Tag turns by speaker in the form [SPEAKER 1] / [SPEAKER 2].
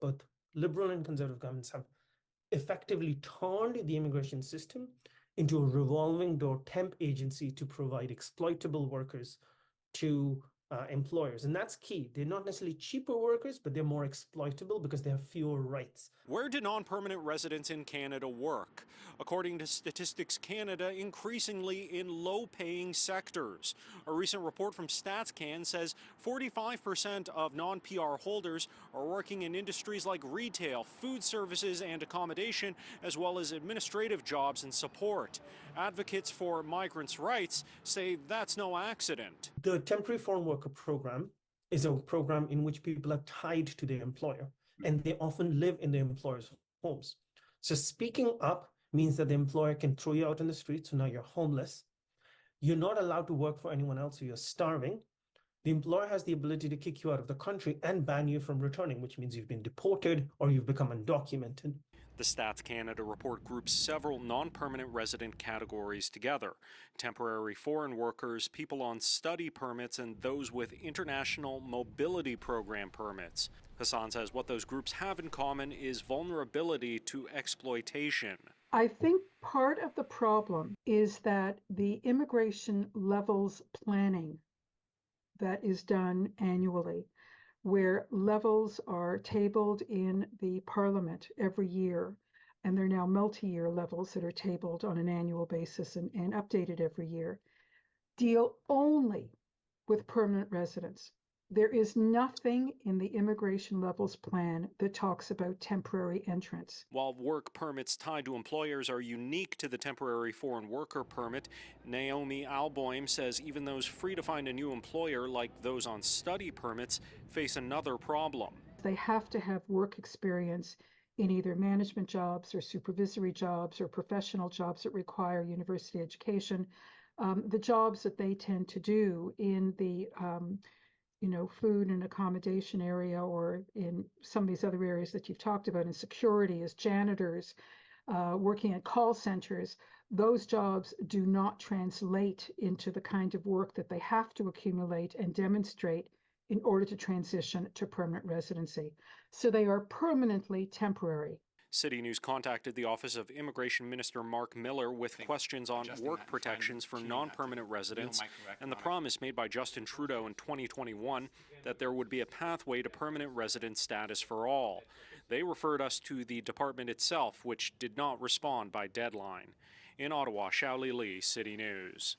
[SPEAKER 1] both Liberal and Conservative governments have effectively turned the immigration system into a revolving door temp agency to provide exploitable workers to employers. And that's key. They're not necessarily cheaper workers, but they're more exploitable because they have fewer rights.
[SPEAKER 2] Where do non-permanent residents in Canada work? According to Statistics Canada, increasingly in low-paying sectors. A recent report from StatsCan says 45% of non-PR holders are working in industries like retail, food services and accommodation, as well as administrative jobs and support. Advocates for migrants' rights say that's no accident.
[SPEAKER 1] The temporary foreign worker program is a program in which people are tied to their employer, and they often live in their employer's homes. So speaking up means that the employer can throw you out on the street, so now you're homeless. You're not allowed to work for anyone else, so you're starving. The employer has the ability to kick you out of the country and ban you from returning, which means you've been deported or you've become undocumented.
[SPEAKER 2] The Stats Canada report groups several non-permanent resident categories together: temporary foreign workers, people on study permits, and those with international mobility program permits. Hassan says what those groups have in common is vulnerability to exploitation.
[SPEAKER 3] I think part of the problem is that the immigration levels planning that is done annually, where levels are tabled in the Parliament every year, and they're now multi-year levels that are tabled on an annual basis and updated every year, deal only with permanent residents. There is nothing in the immigration levels plan that talks about temporary entrance.
[SPEAKER 2] While work permits tied to employers are unique to the temporary foreign worker permit, Naomi Alboim says even those free to find a new employer, like those on study permits, face another problem.
[SPEAKER 3] They have to have work experience in either management jobs or supervisory jobs or professional jobs that require university education. The jobs that they tend to do in the food and accommodation area, or in some of these other areas that you've talked about in security as janitors, working at call centers, those jobs do not translate into the kind of work that they have to accumulate and demonstrate in order to transition to permanent residency. So they are permanently temporary.
[SPEAKER 2] CityNews contacted the Office of Immigration Minister Mark Miller with questions on work protections for non-permanent residents and the promise made by Justin Trudeau in 2021 that there would be a pathway to permanent resident status for all. They referred us to the department itself, which did not respond by deadline. In Ottawa, Xiaoli Li, City News.